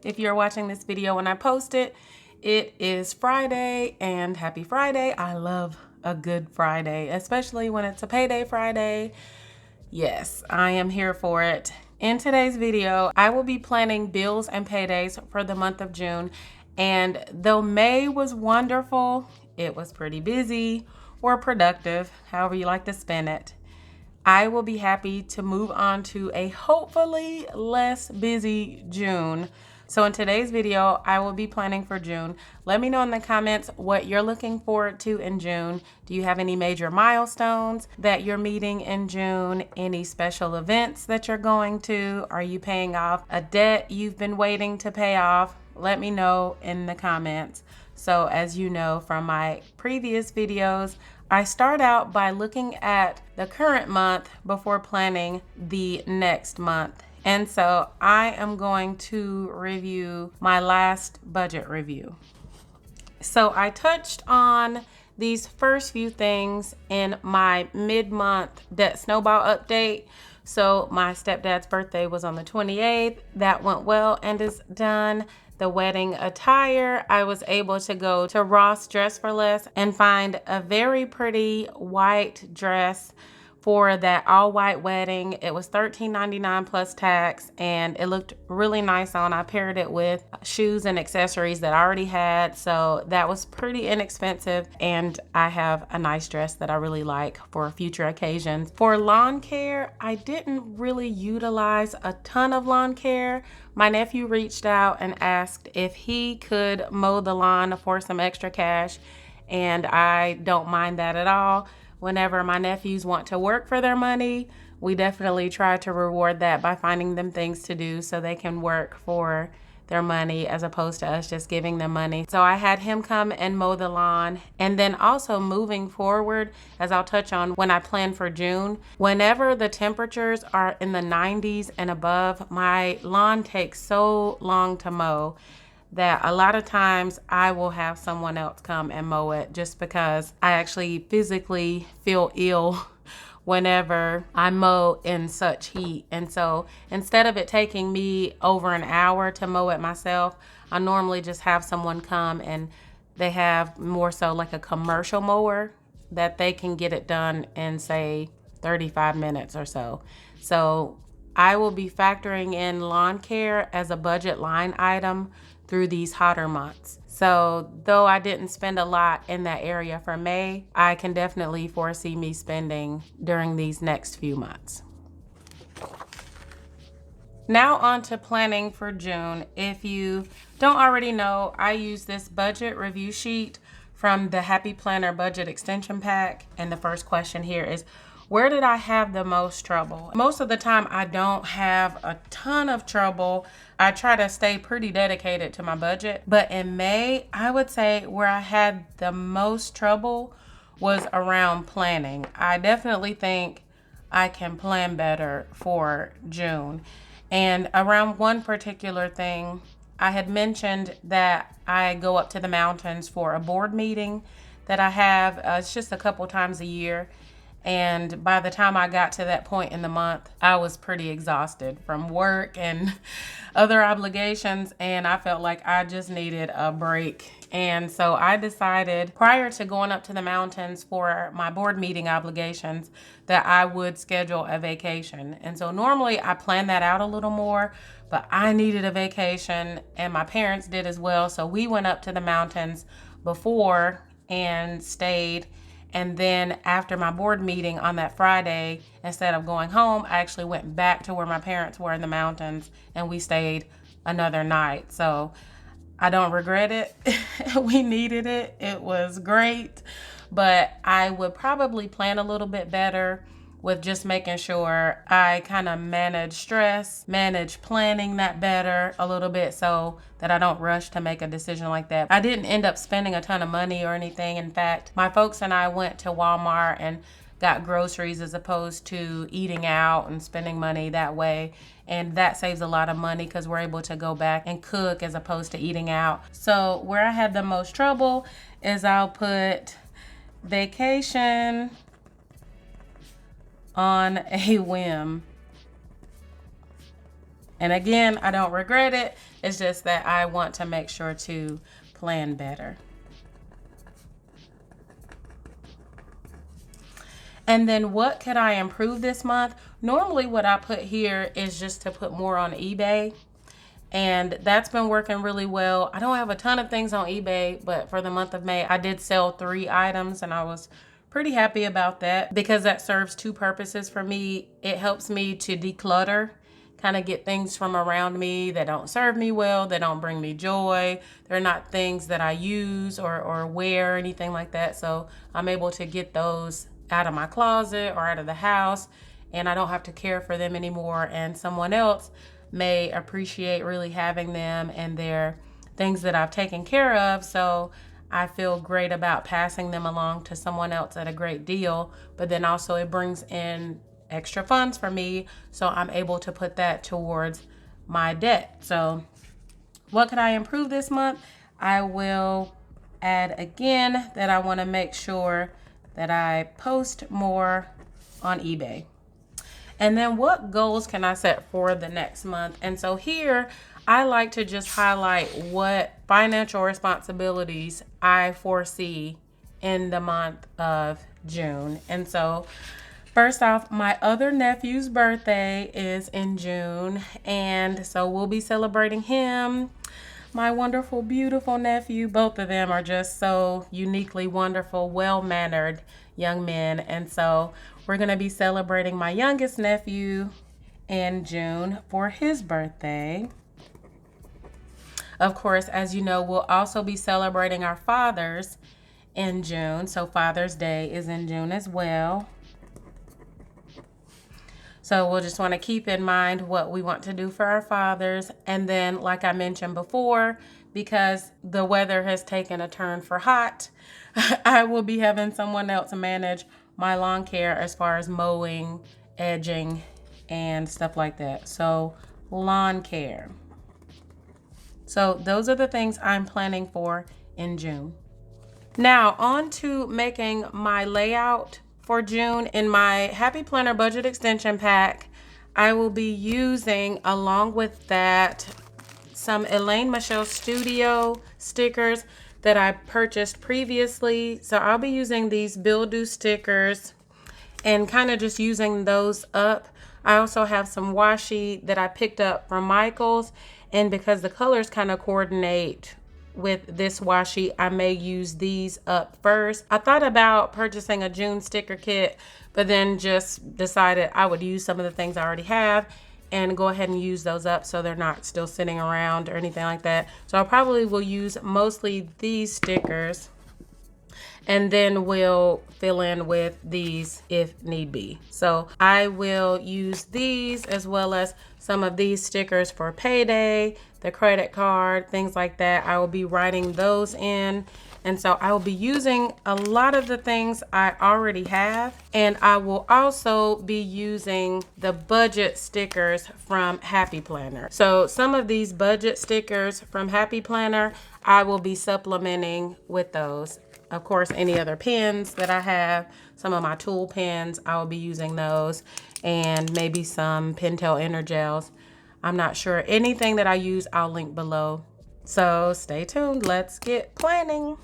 If you're watching this video when I post it, it is Friday, and happy Friday. I love a good Friday, especially when it's a payday Friday. Yes, I am here for it. In today's video, I will be planning bills and paydays for the month of June. And though May was wonderful, it was pretty busy or productive, however you like to spin it. I will be happy to move on to a hopefully less busy June. So in today's video, I will be planning for June. Let me know in the comments what you're looking forward to in June. Do you have any major milestones that you're meeting in June? Any special events that you're going to? Are you paying off a debt you've been waiting to pay off? Let me know in the comments. So as you know from my previous videos, I start out by looking at the current month before planning the next month. And so I am going to review my last budget review. So I touched on these first few things in my mid-month debt snowball update. So my stepdad's birthday was on the 28th. That went well and is done. The wedding attire, I was able to go to Ross Dress for Less and find a very pretty white dress for that all white wedding. It was $13.99 plus tax, and it looked really nice on. I paired it with shoes and accessories that I already had, so that was pretty inexpensive, and I have a nice dress that I really like for future occasions. For lawn care, I didn't really utilize a ton of lawn care. My nephew reached out and asked if he could mow the lawn for some extra cash, and I don't mind that at all. Whenever my nephews want to work for their money, we definitely try to reward that by finding them things to do so they can work for their money as opposed to us just giving them money. So I had him come and mow the lawn. And then also moving forward, as I'll touch on when I plan for June, whenever the temperatures are in the 90s and above, my lawn takes so long to mow that a lot of times I will have someone else come and mow it just because I actually physically feel ill whenever I mow in such heat. And so instead of it taking me over an hour to mow it myself, I normally just have someone come, and they have more so like a commercial mower that they can get it done in, say, 35 minutes or so. So I will be factoring in lawn care as a budget line item through these hotter months. So though I didn't spend a lot in that area for May, I can definitely foresee me spending during these next few months. Now on to planning for June. If you don't already know, I use this budget review sheet from the Happy Planner Budget Extension Pack. And the first question here is, where did I have the most trouble? Most of the time, I don't have a ton of trouble. I try to stay pretty dedicated to my budget. But in May, I would say where I had the most trouble was around planning. I definitely think I can plan better for June. And around one particular thing, I had mentioned that I go up to the mountains for a board meeting that I have. It's just a couple times a year. And by the time I got to that point in the month, I was pretty exhausted from work and other obligations, and I felt like I just needed a break. And so I decided prior to going up to the mountains for my board meeting obligations that I would schedule a vacation. And so normally I plan that out a little more, but I needed a vacation, and my parents did as well. So we went up to the mountains before and stayed. And then after my board meeting on that Friday, instead of going home, I actually went back to where my parents were in the mountains, and we stayed another night. So I don't regret it. We needed it. It was great. But I would probably plan a little bit better with just making sure I kind of manage stress, manage planning that better a little bit so that I don't rush to make a decision like that. I didn't end up spending a ton of money or anything. In fact, my folks and I went to Walmart and got groceries as opposed to eating out and spending money that way. And that saves a lot of money because we're able to go back and cook as opposed to eating out. So where I had the most trouble is I'll put vacation on a whim. And again, I don't regret it. It's just that I want to make sure to plan better. And then what could I improve this month? Normally what I put here is just to put more on eBay. And that's been working really well. I don't have a ton of things on eBay, but for the month of May, I did sell 3 items and I was pretty happy about that because that serves 2 purposes for me. It helps me to declutter, kind of get things from around me that don't serve me well, that don't bring me joy. They're not things that I use or wear or anything like that. So I'm able to get those out of my closet or out of the house, and I don't have to care for them anymore. And someone else may appreciate really having them, and they're things that I've taken care of. So I feel great about passing them along to someone else at a great deal. But then also it brings in extra funds for me, so I'm able to put that towards my debt. So what could I improve this month? I will add again that I want to make sure that I post more on eBay. And then what goals can I set for the next month? And so here I like to just highlight what financial responsibilities I foresee in the month of June. And so first off, my other nephew's birthday is in June, and so we'll be celebrating him. My wonderful, beautiful nephew, both of them are just so uniquely wonderful, well-mannered young men. And so we're going to be celebrating my youngest nephew in June for his birthday. Of course, as you know, we'll also be celebrating our fathers in June. So Father's Day is in June as well. So we'll just want to keep in mind what we want to do for our fathers. And then, like I mentioned before, because the weather has taken a turn for hot, I will be having someone else manage my lawn care as far as mowing, edging, and stuff like that. So lawn care. So those are the things I'm planning for in June. Now on to making my layout for June. In my Happy Planner Budget Extension Pack, I will be using, along with that, some Elaine Michelle Studio stickers that I purchased previously. So I'll be using these Bill Do stickers and kind of just using those up. I also have some washi that I picked up from Michael's, and because the colors kind of coordinate with this washi, I may use these up first. I thought about purchasing a June sticker kit, but then just decided I would use some of the things I already have and go ahead and use those up so they're not still sitting around or anything like that. So I probably will use mostly these stickers, and then we'll fill in with these if need be. So I will use these as well as some of these stickers for payday, the credit card, things like that. I will be writing those in. And so I will be using a lot of the things I already have. And I will also be using the budget stickers from Happy Planner. So some of these budget stickers from Happy Planner, I will be supplementing with those. Of course, any other pens that I have, some of my tool pens, I will be using those, and maybe some Pentel Energels. I'm not sure. Anything that I use, I'll link below. So stay tuned. Let's get planning.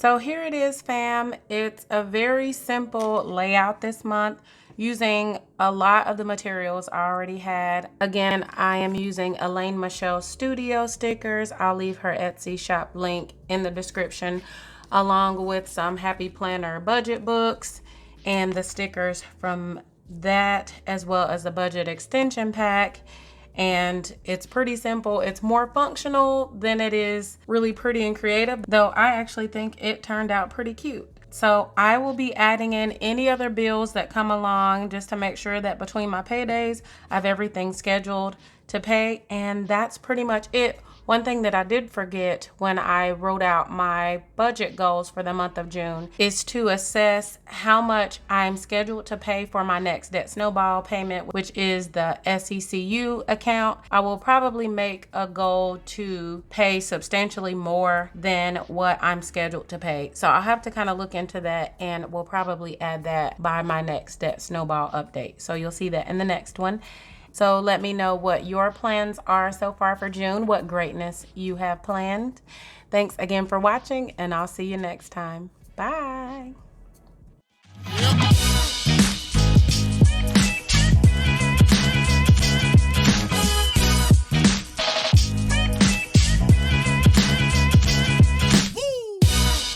So here it is, fam. It's a very simple layout this month using a lot of the materials I already had. Again, I am using Elaine Michelle Studio stickers. I'll leave her Etsy shop link in the description, along with some Happy Planner budget books and the stickers from that, as well as the budget extension pack. And it's pretty simple. It's more functional than it is really pretty and creative, though I actually think it turned out pretty cute. So I will be adding in any other bills that come along just to make sure that between my paydays, I have everything scheduled to pay. And that's pretty much it. One thing that I did forget when I wrote out my budget goals for the month of June is to assess how much I'm scheduled to pay for my next debt snowball payment, which is the SECU account. I will probably make a goal to pay substantially more than what I'm scheduled to pay. So I'll have to kind of look into that, and we'll probably add that by my next debt snowball update. So you'll see that in the next one. So let me know what your plans are so far for June, what greatness you have planned. Thanks again for watching, and I'll see you next time. Bye.